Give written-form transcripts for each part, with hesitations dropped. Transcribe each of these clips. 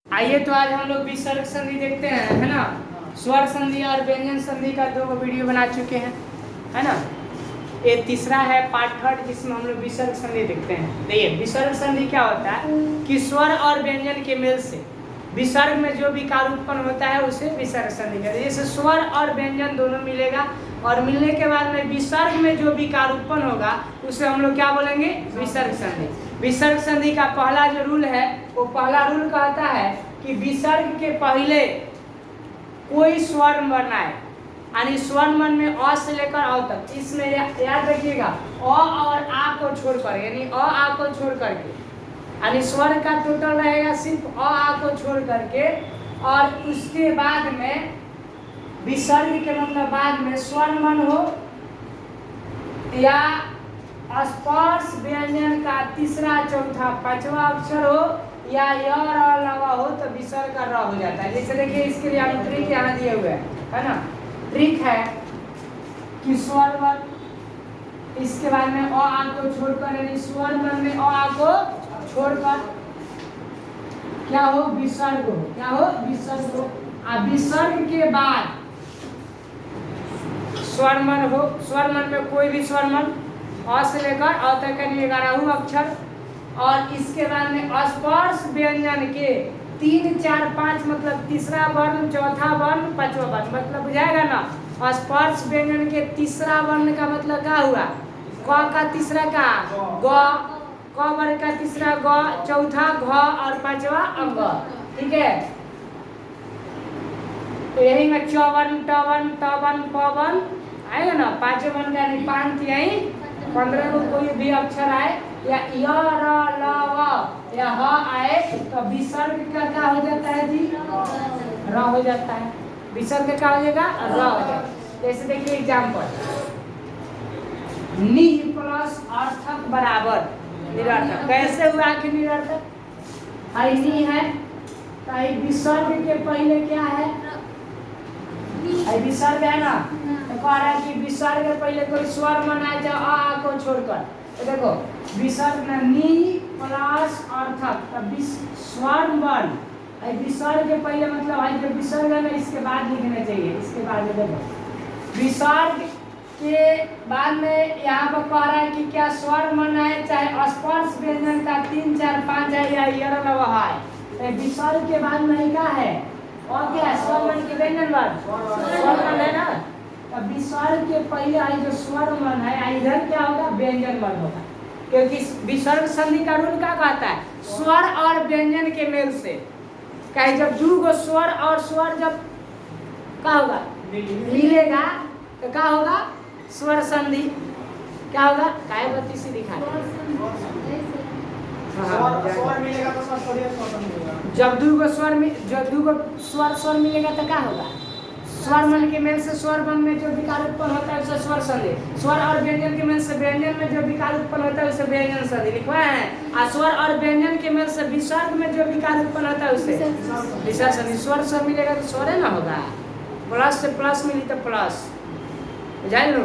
आइए तो आज हम लोग विसर्ग संधि देखते हैं, है ना। स्वर संधि और व्यंजन संधि का 2 वीडियो बना चुके हैं, है ना। ये तीसरा है पार्ट 3 जिसमें हम लोग विसर्ग संधि देखते हैं। देखिए विसर्ग संधि क्या होता है कि स्वर और व्यंजन के मेल से विसर्ग में जो विकार उत्पन्न होता है उसे विसर्ग संधि कहते हैं। जैसे स्वर और व्यंजन दोनों मिलेगा और मिलने के बाद में विसर्ग में जो विकार उत्पन्न होगा उसे हम लोग क्या बोलेंगे, विसर्ग संधि। विसर्ग संधि का पहला जो रूल है वो पहला रूल कहता है कि विसर्ग के पहले कोई स्वर वर्ण आए, यानी स्वर वर्ण में अ से लेकर अ तक। इसमें याद रखिएगा अ और आ को छोड़कर, यानी अ आ को छोड़ करके, यानी स्वर का टोटल रहेगा सिर्फ अ आ को छोड़ करके। और उसके बाद में विसर्ग के मतलब बाद में स्वर वर्ण हो या स्पर्श व्यंजन का तीसरा चौथा पांचवा अक्षर हो या य र लवा हो तो विसर्ग का र हो जाता है। जैसे देखिए इसके लिए हम ट्रिक यहाँ दिए हुए हैं, है ना। ट्रिक है कि स्वर वर्ण इसके बाद में अ आ को छोड़कर, यानी स्वर वर्ण में अ आ को छोड़कर क्या हो, विसर्ग हो। क्या हो, विसर्ग हो। अब विसर्ग के बाद स्वर वर्ण हो, स्वर वर्ण में कोई भी स्वर वर्ण अ से लेकर अ तक का 11वां अक्षर। और इसके बाद में स्पर्श व्यंजन के 3, 4, 5 मतलब तीसरा वर्ण, चौथा वर्ण, पांचवा वर्ण, मतलब बुझाएगा ना। स्पर्श व्यंजन के तीसरा वर्ण का मतलब क्या हुआ, क का तीसरा का ग, क वर्ग का तीसरा ग, चौथा घ और पांचवा अंग। ठीक है, तो यही में चौवन, टवन, तवन, पवन आएगा ना। पांचवें वर्ण का यानी 5 यही 15 को कोई भी अक्षर आए या य र ल व या ह आए तो विसर्ग का क्या हो जाता है जी, र हो जाता है। विसर्ग क्या हो जाएगा, र हो जाएगा। जैसे देखिए एग्जाम्पल, नि प्लस अर्थक बराबर निरर्थक। कैसे हुआ कि निरर्थक, आई नि है तो विसर्ग के पहले क्या है, विसर्ग है ना। तो कह रहा है कि विसर्ग के पहले कोई स्वर बनाए जाए अ आ को छोड़कर। तो देखो विसर्ग में नि प्लस अर्थक तब स्वर वर्ण, विसर्ग के पहले मतलब है जो विसर्ग है ना इसके बाद लिखना चाहिए। इसके बाद देखो विसर्ग के बाद में यहाँ पर कह रहा है कि क्या स्वर वर्ण है, चाहे स्पर्श व्यंजन का 3, 4, 5 है या य र ल व है। विसर्ग के बाद में क्या है और क्या स्वर वर्ण के व्यंजन वर्ण स्वर वर्ण है ना। तब विसर्ग के पहले आई जो स्वर वर्ण है इधर क्या होगा, व्यंजन वर्ण होगा। क्योंकि विसर्ग संधि का रूल क्या कहता है, स्वर और व्यंजन के मेल से। कहे जब दो स्वर और स्वर जब क्या होगा, मिलेगा तो क्या होगा, स्वर संधि। क्या होगा, काय बत्ती से दिखा स्वर मिलेगा तो स्वर मिलेगा। जब दो स्वर मिलेगा तो क्या होगा, स्वर वर्ण के मेल से स्वर वर्ण में जो विकार उत्पन्न होता है उसे स्वर संधि। स्वर और व्यंजन के मेल से व्यंजन में जो विकार उत्पन्न होता है उसे व्यंजन संधि लिखवाए हैं। और स्वर और व्यंजन के मेल से विसर्ग में जो विकार उत्पन्न होता है उसे विसर्ग संधि। स्वर स्वर मिलेगा तो स्वर है ना होगा, प्लस से प्लस मिली तो प्लस, जान लो।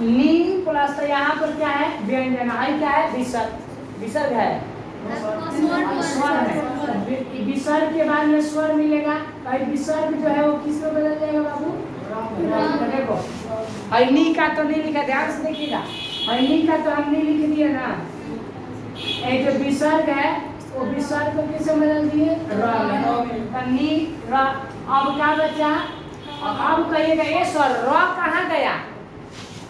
नी प्लस तो यहाँ पर क्या है, व्यंजन है, क्या है विसर्ग, विसर्ग है स्वर है। विसर्ग के बाद में स्वर मिलेगा तो विसर्ग जो है वो किस में बदल जाएगा बाबू, देखो नी का तो नहीं लिखा, ध्यान से देखिएगा। नी का तो हम नहीं लिख दिए ना, ये जो विसर्ग है वो विसर्ग को किसे बदल दिए, र नी र। अब क्या बचा, अब कहिएगा ये स्वर र कहाँ गया,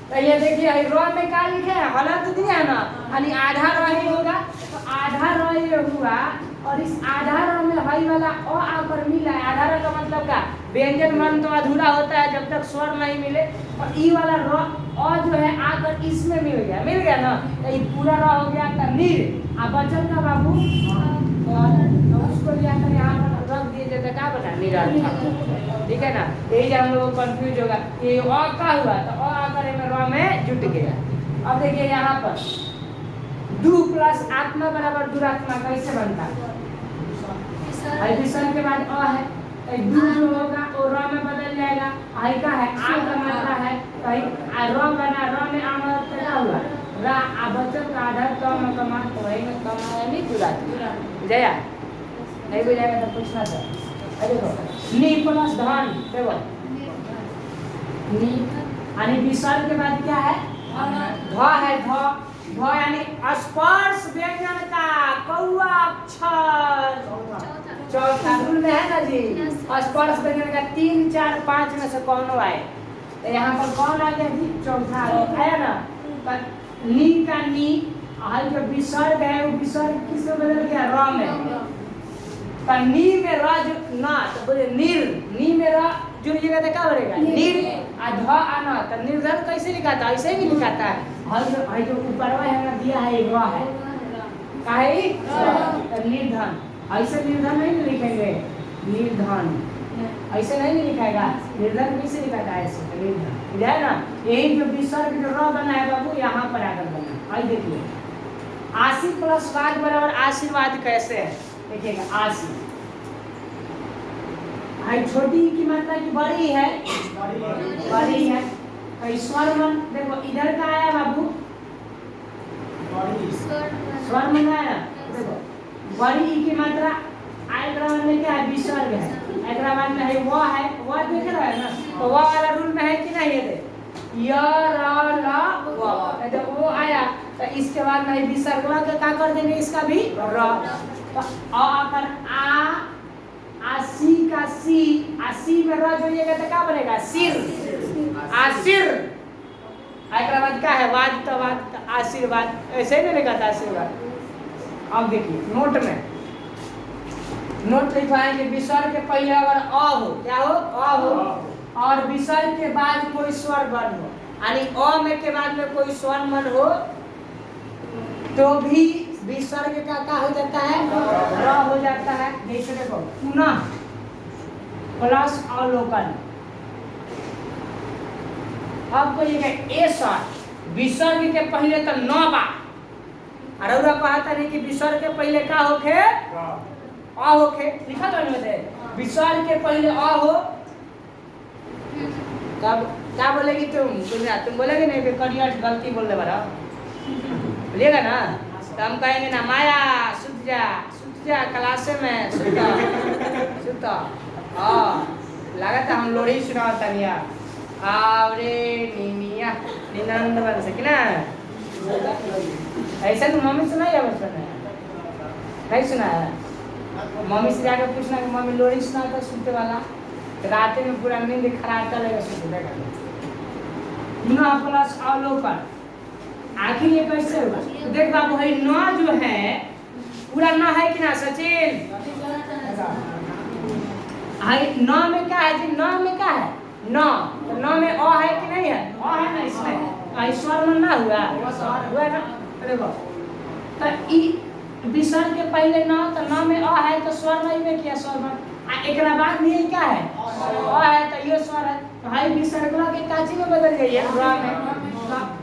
तो ये देखिए र में क्या लिखे है, गलत दिया ना, यानी आधा र ही होगा। तो आधा र ये हुआ और इस आधा र में हई वाला अ आकर मिला है। आधा र का मतलब क्या, व्यंजन वर्ण तो अधूरा होता है जब तक स्वर नहीं मिले, और ई वाला र अ जो है आकर इसमें मिल गया ना, तो ये पूरा र हो गया का नीर। अब बचल का बाबू तो उसको जाकर यहाँ पर रख दिए जाता, क्या बना निरर्थक। ठीक है ना, यही हम लोग को कंफ्यूज होगा कि अ का हुआ तो अ आकर में र में जुट गया। अब देखिए यहाँ पर दू प्लस आत्मा बराबर दुरात्मा कैसे बनता है, विसर्ग के बाद अ है तो दू जो होगा वो र में बदल जाएगा। आई का है आ का मात्रा है तो र बना, र में आ मात्रा क्या हुआ रा, आ बचत का आधार कम कमा तो वही में कम है नहीं दुरात्मा जया। नहीं बुझाएगा तो पूछना था। देखो नी प्लस धन, देखो नी यानी विसर्ग के बाद क्या है? ध है। ध यानी स्पर्श व्यंजन का कौआ अक्षर चौथा रूल में है ना जी। स्पर्श व्यंजन का 3, 4, 5 में से कौन आए? तो यहाँ पर कौन आ गया जी? चौथा आया ना। पर नी का नी, जो विसर्ग है वो विसर्ग किस में बदल गया? र में। पर नी में र जो ना, तो बोले नीर, नी में र जुड़िएगा तो क्या बनेगा? नीर। ध आना तो निर्धन कैसे लिखा था? ऐसे ही लिखा था। जो ऊपर है ना दिया है र है, काहे निर्धन। ऐसे निर्धन नहीं लिखेंगे, निर्धन ऐसे नहीं लिखेगा। निर्धन कैसे लिखा था? ऐसे निर्धन, है ना। यही जो विसर्ग जो र बना है बाबू, यहाँ पर आकर बना। आई देखिए आशी प्लस वाद बराबर आशीर्वाद कैसे है? देखिएगा आशी छोटी की मात्रा की बड़ी है, बड़ी है। तो स्वर मन देखो इधर का आया बाबू, स्वर मन आया। देखो बड़ी की मात्रा आयग्राम में क्या है? विसर्ग है। आयग्राम में है वो है, वो देख रहा है ना। तो वो वाला रूल में है कि नहीं? ये देख य र ल व, जब वो आया तो इसके बाद में विसर्ग का क्या कर देंगे? इसका भी र। तो अगर आसी का सी, आसी में र जोड़िएगा तो क्या बनेगा? सिर, आशीर। आयग्राम क्या है? वाद तो वाद, आशीर्वाद ऐसे ही नहीं लिखा था आशीर्वाद। अब देखिए नोट में नोट लिखवाएंगे विसर्ग के पहले अगर अ हो, क्या हो? अ हो, और विसर्ग के बाद कोई स्वर वर्ण हो, यानी अ में के बाद में कोई स्वर वर्ण हो तो भी विसर्ग का क्या हो जाता है? र हो जाता है। जैसे देखो पुनः प्लस अवलोकन। अब बोलिएगा ए स्वर विसर्ग के पहले तो 9 बार, और कहता नहीं कि विसर्ग के पहले क्या होखे? अ होखे। लिखा तो नहीं विसर्ग के पहले अ हो, कब क्या बोलेगी तुम? तुम बोलेगी नहीं कि करियर गलती बोल दे बड़ा, बोलिएगा ना। तो हम कहेंगे ना माया सुत जा क्लासे में सुता। हाँ लगा था हम लोड़ी सुना तनिया आवरे नीनिया निनंद बन सके ना। ऐसा तो मम्मी सुना या बचपन में नहीं सुना है? मम्मी से जाकर पूछना कि मम्मी लोड़ी सुना था सुनते वाला, रात में पूरा नींद खराब चलेगा सुनते पुनः प्लस अवलोकन। आखिर ये कैसे होगा? तो देख बाबू है न जो है पूरा न है कि ना सचिन? न में क्या है जी? न में क्या है? न, तो न में अ है कि नहीं है? अ है ना इसमें। स्वर में ना हुआ ना। देखो तो ई विसर्ग के पहले न, तो न में अ है तो स्वर नहीं में किया स्वर में। एक बाद में क्या है? अ है तो ये स्वर है। तो हाई विसर्गला के काची में बदल गई है? र में।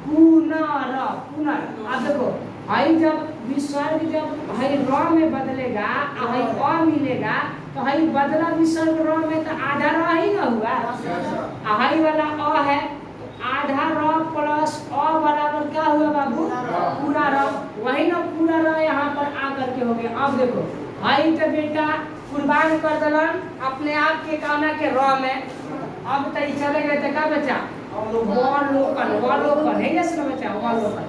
पुनर। अब देखो हाई जब विसर्ग जब हाई र में बदलेगा, हाई अ मिलेगा, तो हाई बदला विसर्ग र में तो आधा र ही ना हुआ। हाई वाला अ है, आधा र प्लस अ बराबर क्या हुआ बाबू? पूरा र। वही ना पूरा र यहाँ पर आकर के हो गया। अब देखो हाई तो बेटा कुर्बान कर दलन अपने आप के कामना के र में। अब तो चले गए तो क्या बचा? वालोकन है जैसे बचा वालोकन।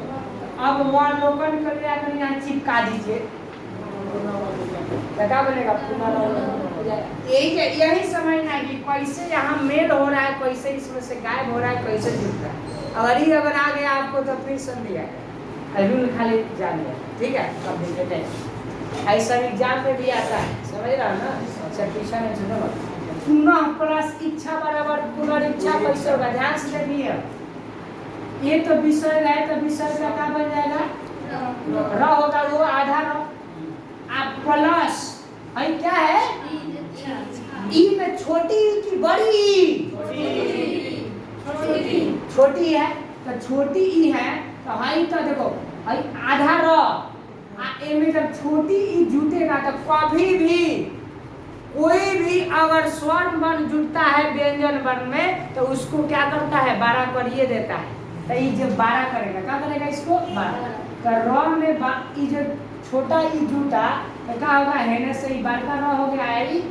अब वालोकन कर जाकर यहाँ चिपका दीजिए, क्या बनेगा? यही समझना कि कैसे यहाँ मेल हो रहा है, कैसे इसमें से गायब हो रहा है, कैसे जुड़ रहा है। अगर आ गया आपको तो फिर समझ आएगा। रूल खाली जान लिया, ठीक है? अब देखते हैं ऐसा एग्जाम में भी आता है, समझ रहा है ना? पीछा नहीं सुनो। पुनः प्लस इच्छा बराबर पुनरीक्षा कैसे होगा? ध्यान से देखिए। ये तो विसर्ग है, तो विसर्ग का क्या बन जाएगा? र होगा, वो आधा र। आप प्लस है क्या है? ई में छोटी की बड़ी? छोटी है, तो छोटी ई है तो हाई तो देखो हाई आधा र। ए में जब छोटी ई जुटेगा तो कभी भी कोई भी अगर स्वर वर्ण जुटता है व्यंजन वर्ण में तो उसको क्या करता है? 12 करिए देता है। तो ये जब 12 करेगा क्या करेगा? इसको 12। तो र में ई जो छोटा ई जुटा तो क्या होगा हेने से ई बड़का न हो गया आई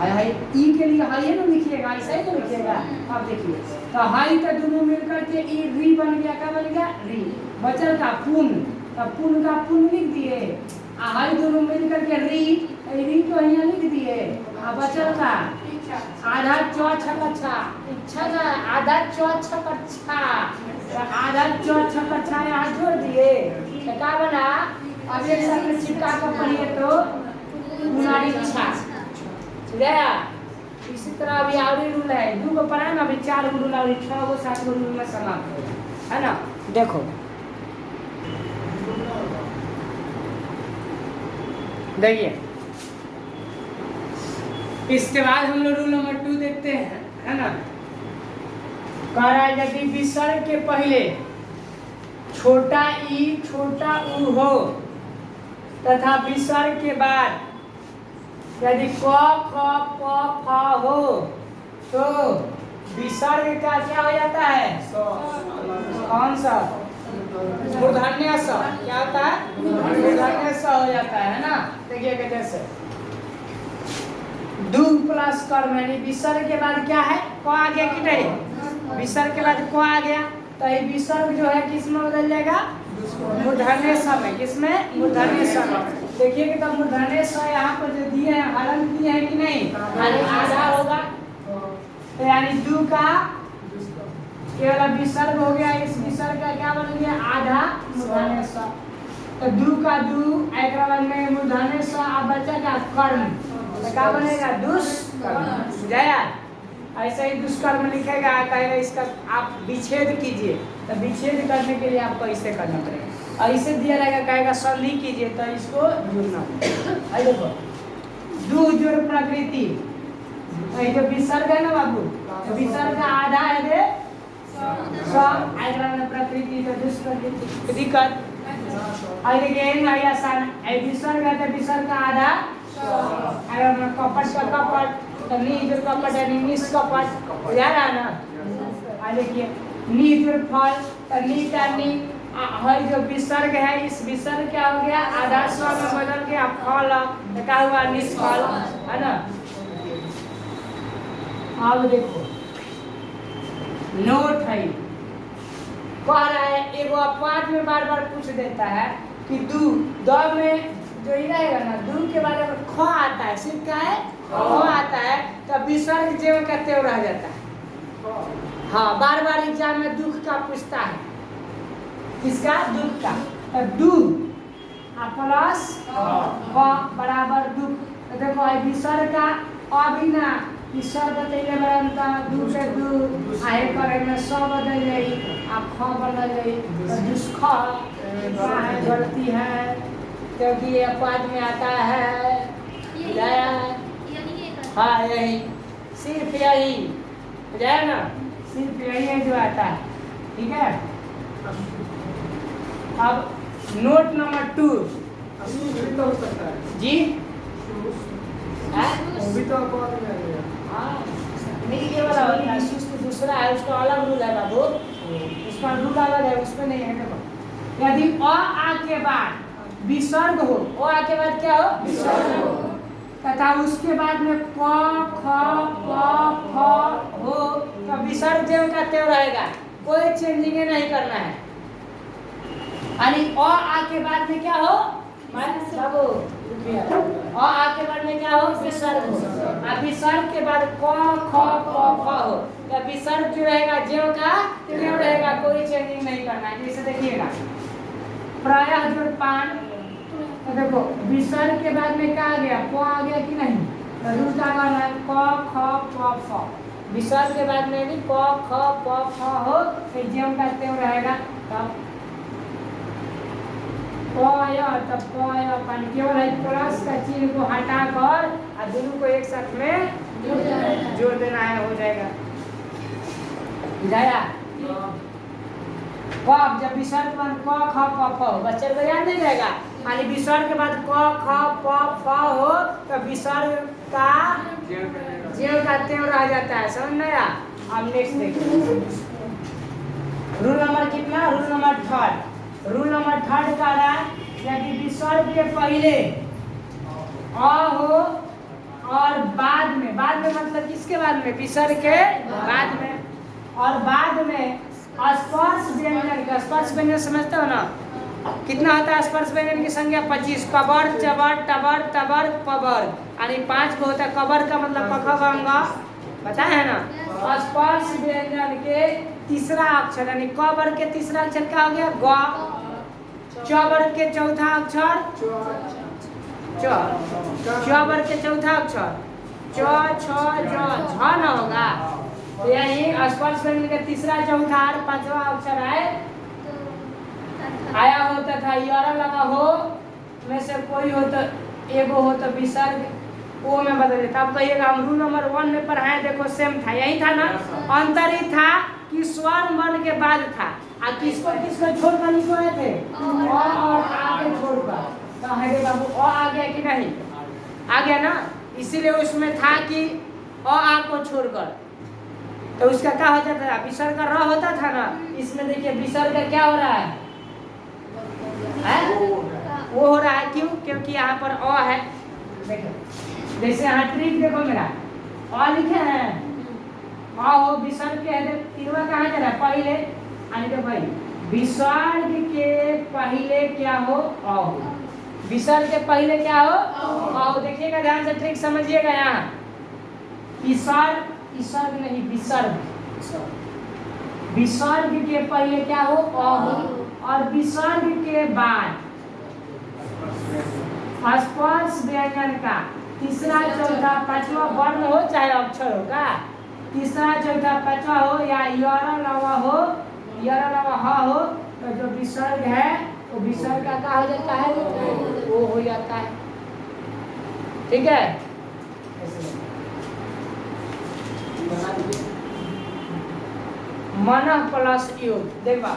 हाई ई के लिए हाई है ना लिखिएगा ऐसा ही तो लिखिएगा। अब देखिए तो हाई का दोनों मिलकर के ई री बन गया, क्या बन गया री, बचल का पुन, तो पुन का पुन लिख दिए, हाई दोनों मिलकर के री को यहाँ लिख दिए, बचल का आधा चौछा इच्छा का आधा चौछा आधा चौछा यहाँ जोड़ दिए तो क्या बना। अब एक साथ में चिपका कर पढ़िए तो उनारी इच्छा गया। इसी तरह अभी और रूल है, 2 को पढ़ा ना, अभी 4 गो रूल और 6 गो 7 गो रूल में समाप्त है ना। देखो देखिए इसके बाद हम लोग रूल नंबर 2 देखते हैं, है ना। कह रहा है यदि विसर्ग के पहले छोटा ई छोटा ऊ हो तथा विसर्ग के बाद यदि क ख प फ हो तो विसर्ग का क्या हो जाता है, कौन सा मूर्धन्य स, क्या होता है मूर्धन्य स हो जाता है ना। देखिए कैसे 2 प्लस कर्म यानी विसर्ग के बाद क्या है क आ गया कि नहीं, विसर्ग के बाद क आ गया तो ये विसर्ग जो है किस में बदल जाएगा, मूर्धन्य स में। किसमें, मूर्धन्य स में। देखिए कि तब मूर्धन्य स यहाँ पर जो दिए हैं हलन दिए हैं कि नहीं, आधा होगा तो यानी 2 का केवल विसर्ग हो गया, इस विसर्ग का क्या बन गया आधा मूर्धन्य स। तो 2 का 2 एक में मूर्धन्य स, अब बचा क्या कर्म, तो क्या बनेगा दुष्कर्म जया। ऐसे ही दुष्कर्म लिखेगा, कहेगा इसका आप विच्छेद कीजिए, तो विच्छेद करने के लिए आपको ऐसे करना पड़ेगा। ऐसे दिया रहेगा कहेगा संधि कीजिए तो इसको जुड़ना पड़ेगा। देखो 2 जोड़ प्रकृति, जो विसर्ग है ना बाबू, तो विसर्ग का आधा है दे सब प्रकृति तो दुष्प्रकृति दिक्कत। आसान विसर्ग है तो विसर्ग का आधा, कपट का कपट तो नीज कपट यानी निष्कपट याद है ना। देखिए नीज फल तो नी का नी है जो विसर्ग है, इस विसर्ग क्या हो गया आधा स्व में बदल गया फल, तो क्या हुआ निष्फल है ना। अब देखो नोट है कह रहा है, एगो अपवाद में बार बार पूछ देता है कि द में जो ही रहेगा ना, 2 के बारे में ख आता है, सिर्फ क्या है ख आता है, तो विसर्ग जेव का त्यों रह जाता है। हाँ बार बार एग्जाम में दुख का पूछता है, किसका दुख का, तो दू प्लस ख बराबर दुख। तो देखो विसर्ग का अभिना विसर्ग बदले बरंता 2 से 2 आए करे में स बदल गई, आप ख बदल गई तो दुष्ख है, गलती है क्योंकि ये अपवाद में आता है बुझाया है। हाँ यही सिर्फ यही बुझाया ना, सिर्फ यही है जो आता है, ठीक है। अब नोट नंबर 2 जी नहीं ये वाला होगा, दूसरा है उसका अलग रूल है बाबू, उसका रूल अलग है, उसमें नहीं है। देखो यदि आ के बाद विसर्ग हो, आ के बाद क्या हो विसर्ग हो, तथा उसके बाद में क ख प फ हो तो विसर्ग ज्यों का त्यों रहेगा, कोई चेंजिंग नहीं करना है। यानी आ के बाद में क्या हो बाबू, आ के बाद में क्या हो विसर्ग हो, और विसर्ग के बाद क ख प फ हो तो विसर्ग जो रहेगा ज्यों का त्यों रहेगा, कोई चेंजिंग नहीं करना है। जैसे देखिएगा प्रायः जो पान, तो देखो विसर्ग के बाद में क्या आ गया प आ गया कि नहीं, तो रूल का कहना है क ख प फ, विसर्ग के बाद में भी क ख प फ हो तो ज्यों का त्यों रहेगा। तब तब पानी केवल है प्लस का चिन्ह को हटाकर और दोनों को एक साथ में जोड़ देना है, हो जाएगा बुझाया। कब जब विसर्ग के बाद क ख प फ हो, बच्चे को याद नहीं रहेगा, यानी विसर्ग के बाद क ख प फ हो तो विसर्ग का ज्यों का त्यों रह जाता है, समझ में आया। अब नेक्स्ट देखिए रूल नंबर कितना, रूल नंबर 3 का रहा है यदि विसर्ग के पहले अ हो और बाद में मतलब किसके बाद में? विसर्ग के बाद में। और बाद में स्पर्श व्यंजन का, स्पर्श व्यंजन समझते हो ना? कितना होता है स्पर्श व्यंजन की संख्या? 25। कबर, चबर, टबर, तबर, पबर, यानी 5 को होता है। कबर का मतलब पखभंगा, पता है ना? और स्पर्श व्यंजन के तीसरा अक्षर यानी कबर के तीसरा अक्षर क्या हो गया? ग। चबर के चौथा अक्षर च। चबर के चौथा अक्षर च, छ, ज, झ ना होगा। तो यही स्पर्श व्यंजन के तीसरा, चौथा और पांचवा अक्षर आया हो तथा यारा लगा हो में से कोई हो तो एगो हो तो विसर्ग ओ में बदल देता। अब कहिएगा हम रूल नंबर 1 में पढ़ाए, देखो सेम था, यही था ना? अंतर ही था कि स्वर मन के बाद था। किसको छोड़कर लिखवाए थे? और आगे छोड़कर। तो हरे बाबू आ गया कि नहीं? आ गया ना? इसीलिए उसमें था कि आ को छोड़कर, तो उसका क्या हो जाता था? विसर्ग का र होता था ना? इसमें देखिए विसर्ग का क्या हो रहा है? वो हो रहा है, क्यों? क्योंकि यहाँ पर अ है। देखो जैसे यहाँ ट्रिक देखो मेरा, अ लिखे हैं, अ हो विसर्ग के है, तीनवा कहाँ जा रहा है? पहले। यानी देखो भाई विसर्ग के पहले क्या हो? अ हो। विसर्ग के पहले क्या हो? अ हो। देखिएगा ध्यान से, ट्रिक समझिएगा। यहाँ विसर्ग नहीं, विसर्ग के पहले क्या हो? अ हो। और विसर्ग के बाद स्पर्श व्यंजन का तीसरा, चौथा, पांचवा वर्ण हो चाहे अक्षर होगा, तीसरा, चौथा, पांचवा हो या यरा लवा हो, यरा लवा ह हो, तो जो विसर्ग है वो विसर्ग का क्या हो जाता है? वो हो जाता है। ठीक है? मन प्लस योग, देखा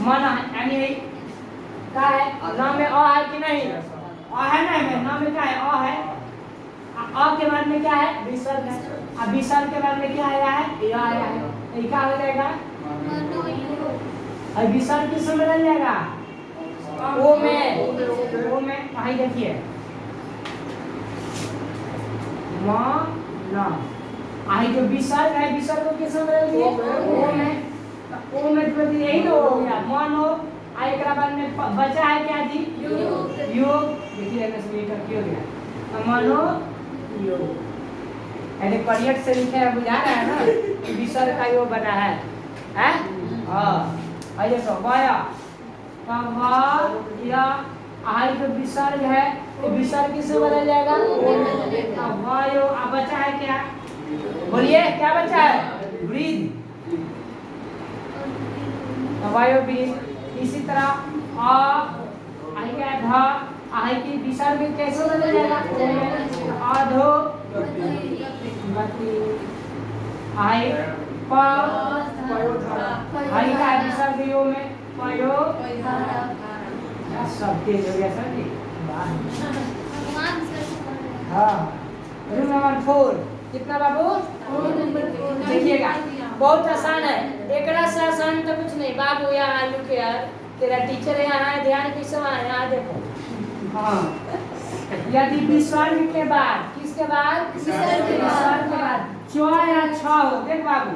मन यानी क्या है? नाम में अ है कि नहीं? अ है ना? नाम में क्या है? अ है। अ के बाद में क्या है? विसर्ग है। अब विसर्ग के बाद में क्या आया है? या आया है। ये क्या हो जाएगा? अब विसर्ग किस में बदल जाएगा? ओ में। वही देखिए आई जो विसर्ग है, विसर्ग को किस में बदल दिए? ओ में तो यही तो हो गया मन हो। आई के बाद में बचा है क्या जी? योग। देखिए क्यों गया? मनो योग। यानी परियट से लिखे है, बुझा रहा है ना? विसर्ग का योग बना है। हाँ देखो वाया आई जो विसर्ग है, तो विसर्ग किससे बदल जाएगा? वायो। अब बचा है क्या? बोलिए क्या बचा है? वृद्ध, वायो वृद्ध। इसी तरह आई क्या? ध आई की विसर्ग कैसे बदल जाएगा? आधो आई प आई का विसर्ग यो में पयो। सब तेज हो गया सर जी। हाँ रूल नंबर 4 कितना बाबू? देखिएगा बहुत आसान है, एक से आसान तो कुछ नहीं बाबू। यहाँ आलू के यार तेरा टीचर यहाँ है, ध्यान किस समय? यहाँ देखो। हाँ यदि विसर्ग के बाद, किसके बाद? विसर्ग के बाद च या छ हो, देख बाबू,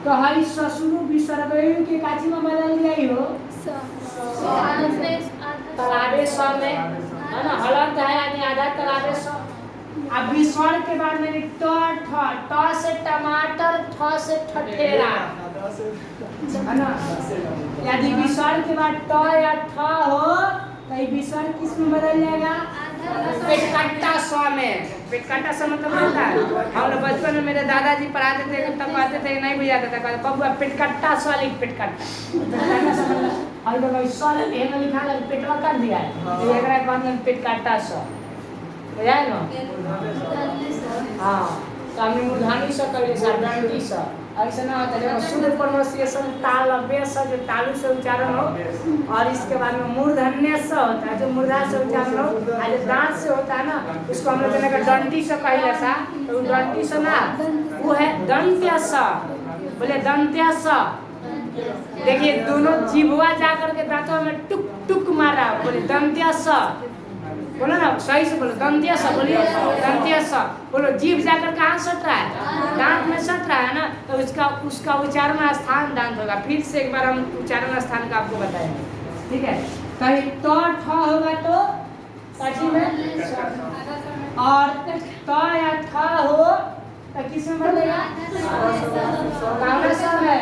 तो हरी ससुरु विसर्ग के काची में बदल गई हो तालाबे स में, है ना? हलंत है यानी आधा तालाबे स। अब विसर्ग के बाद में ट से टमाटर, ठ से ठठेरा, है ना? यदि विसर्ग के बाद ट या ठ हो तो विसर्ग किस में बदल जाएगा? पेटकट्टा स में। पेटकट्टा स मतलब होता है, हम लोग बचपन में मेरे दादाजी पढ़ाते थे तब कहते थे, नहीं बुझाता था, कहते बबुआ पेटकट्टा स लिख, पेटकट्टा स मतलब और जब स एन लिखा है पेटवा कर दिया है, तो एकरा कहते हैं पेटकट्टा स, बुझाए ना? हाँ तो हमने मूर्धनी स कर लिया, डंडी स ऐसा ना होता है। शुद्ध प्रोनाउंसिएशन तालबे स जो तालु से उच्चारण हो, और इसके बाद में मूर्धन्य स होता है जो मूर्धा से उच्चारण हो, और जो दांत से होता है ना उसको हम लोग कहते हैं डंडी स कहले सा, तो डंडी स ना वो है दंत्य स। बोले दंत्य स, देखिए दोनों जीभवा जा करके दांतों में टुक टुक मार रहा है। बोले दंत्य स, बोलो ना सही से बोलो दंत्य स, बोलिए दंत्य स। बोलो जीभ जाकर कहाँ सट रहा है? दांत में सट रहा है ना, तो उसका उच्चारण स्थान दांत होगा। फिर से एक बार हम उच्चारण स्थान का आपको बताएंगे, ठीक है। कहीं तो ठ होगा तो पाठी में, और त या थ हो तो किस में बदलेगा? कावना सा है,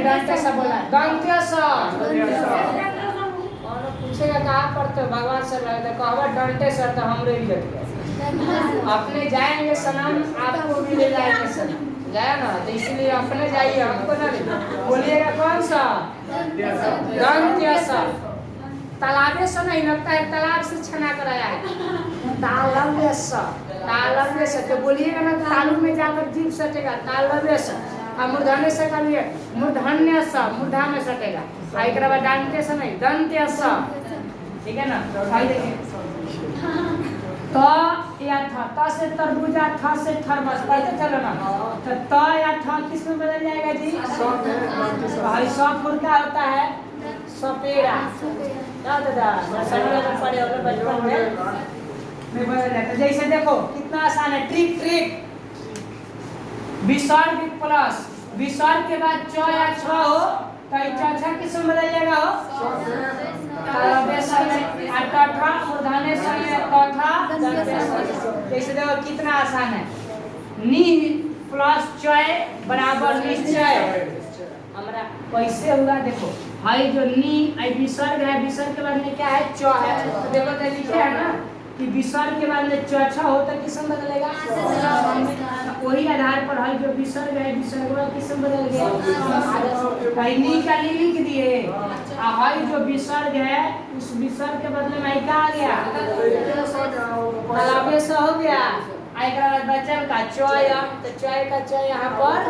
दंत्य स बोला, दंत्य स। और पूछेगा कहाँ पढ़ते हो? भगवान सर रहते कहवा डंटे सर तो हमरे भी लगते। अपने जाएंगे सनम, आपको भी ले जाएंगे सनम, जाए ना, तो इसलिए अपने जाइए, हमको ना ले। बोलिएगा कौन सा? दंत्य स। तालाबे से नहीं लगता है, तालाब से छना कर आया है। तालव्य स, तालव्य स। तो बोलिएगा ना तालु में जाकर जीभ सटेगा, तालव्य स। और मूर्धन्य स का लिए मूर्धन्य स, मूर्धा में सटेगा। एक बार दंत्य स नहीं, दंत्य स, ठीक है ना। भाई देखिए त या थ, त से तरबूजा, थ से थर्मस, पढ़ते चलो ना। तो त या थ किस में बदल जाएगा जी? भाई सौ फुल का होता है सपेरा, क्या दादा समझ में पड़े होगा बचपन में बदल जाता। जैसे देखो कितना आसान है, ट्रिक ट्रिक। विसर्ग प्लस विसर्ग के बाद च या छ हो तो च किस में बदल जाएगा? हो मूर्धन्य स में तथा। जैसे देखो कितना आसान है, नि प्लस चय बराबर निश्चय। हमारा कैसे हुआ देखो, भाई जो नी आई विसर्ग है, विसर्ग के बाद में क्या है? च है। तो देखो तो लिखे है ना कि विसर्ग के बाद में च छ हो तो किस में बदलेगा? तो वही आधार पर है जो विसर्ग है, विसर्ग किस में बदल गया? भाई नी का नी लिख दिए, और जो विसर्ग है उस विसर्ग के बदले में क्या आ गया? तालाबे से हो गया। बचल का चय, तो चय का चय यहाँ पर